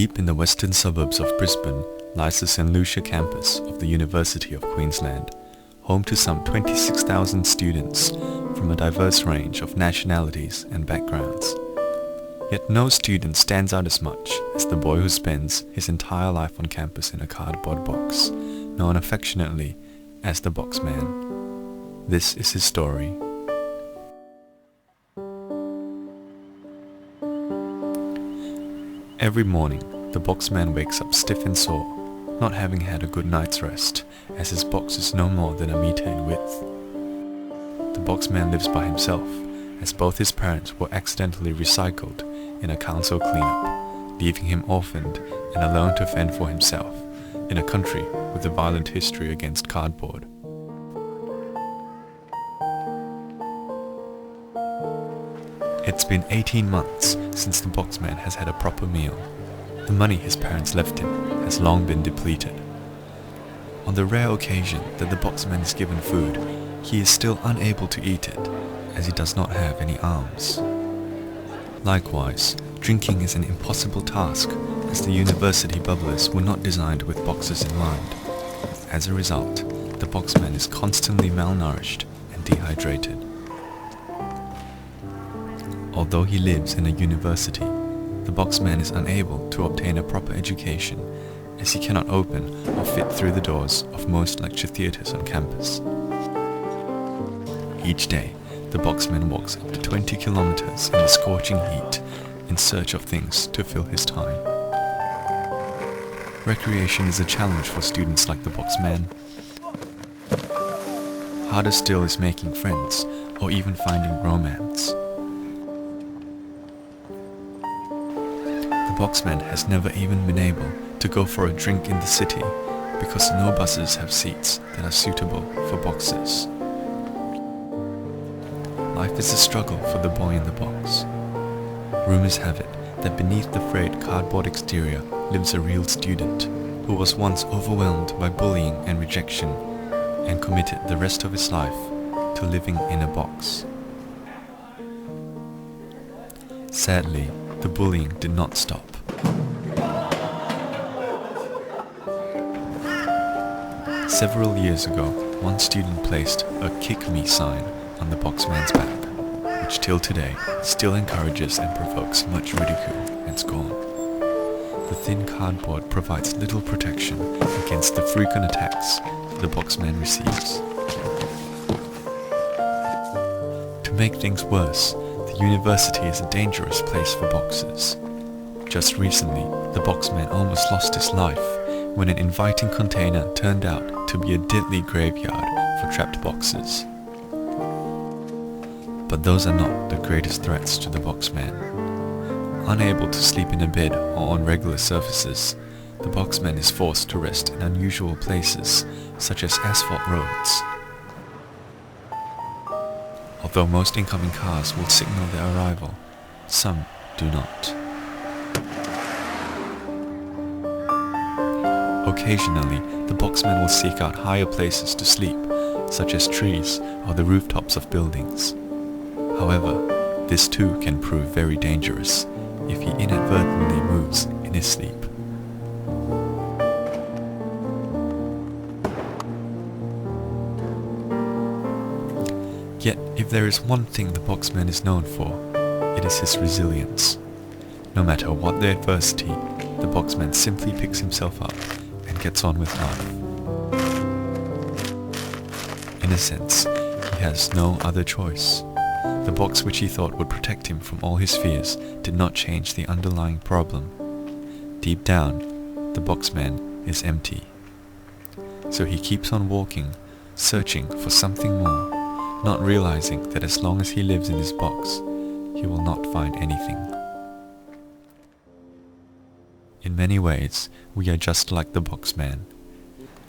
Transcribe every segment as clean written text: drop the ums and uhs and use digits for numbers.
Deep in the western suburbs of Brisbane lies the St Lucia campus of the University of Queensland, home to some 26,000 students from a diverse range of nationalities and backgrounds. Yet no student stands out as much as the boy who spends his entire life on campus in a cardboard box, known affectionately as the Boxman. This is his story. Every morning, the Boxman wakes up stiff and sore, not having had a good night's rest, as his box is no more than 1 meter in width. The Boxman lives by himself, as both his parents were accidentally recycled in a council cleanup, leaving him orphaned and alone to fend for himself, in a country with a violent history against cardboard. It's been 18 months since the Boxman has had a proper meal. The money his parents left him has long been depleted. On the rare occasion that the Boxman is given food, he is still unable to eat it, as he does not have any arms. Likewise, drinking is an impossible task, as the university bubblers were not designed with boxes in mind. As a result, the Boxman is constantly malnourished and dehydrated. Although he lives in a university, the Boxman is unable to obtain a proper education, as he cannot open or fit through the doors of most lecture theatres on campus. Each day, the Boxman walks up to 20 kilometers in the scorching heat in search of things to fill his time. Recreation is a challenge for students like the Boxman. Harder still is making friends, or even finding romance. The Boxman has never even been able to go for a drink in the city because no buses have seats that are suitable for boxers. Life is a struggle for the boy in the box. Rumors have it that beneath the frayed cardboard exterior lives a real student who was once overwhelmed by bullying and rejection and committed the rest of his life to living in a box. Sadly, the bullying did not stop. Several years ago, one student placed a "Kick Me" sign on the Boxman's back, which till today still encourages and provokes much ridicule and scorn. The thin cardboard provides little protection against the frequent attacks the Boxman receives. To make things worse, the university is a dangerous place for boxers. Just recently, the Boxman almost lost his life when an inviting container turned out to be a deadly graveyard for trapped boxers. But those are not the greatest threats to the Boxman. Unable to sleep in a bed or on regular surfaces, the Boxman is forced to rest in unusual places, such as asphalt roads. Although most incoming cars will signal their arrival, some do not. Occasionally, the Boxman will seek out higher places to sleep, such as trees or the rooftops of buildings. However, this too can prove very dangerous if he inadvertently moves in his sleep. Yet, if there is one thing the Boxman is known for, it is his resilience. No matter what the adversity, the Boxman simply picks himself up and gets on with life. In a sense, he has no other choice. The box which he thought would protect him from all his fears did not change the underlying problem. Deep down, the Boxman is empty. So he keeps on walking, searching for something more, not realizing that as long as he lives in his box, he will not find anything. In many ways, we are just like the Boxman.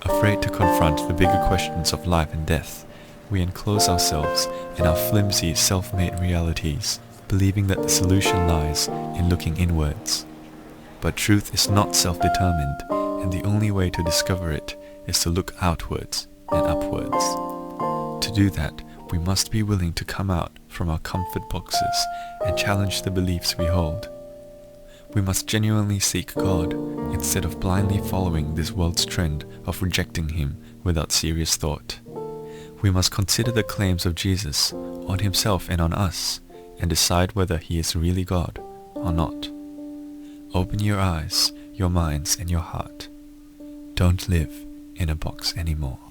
Afraid to confront the bigger questions of life and death, we enclose ourselves in our flimsy self-made realities, believing that the solution lies in looking inwards. But truth is not self-determined, and the only way to discover it is to look outwards and upwards. To do that, we must be willing to come out from our comfort boxes and challenge the beliefs we hold. We must genuinely seek God, instead of blindly following this world's trend of rejecting Him without serious thought. We must consider the claims of Jesus on Himself and on us, and decide whether He is really God or not. Open your eyes, your minds, and your heart. Don't live in a box anymore.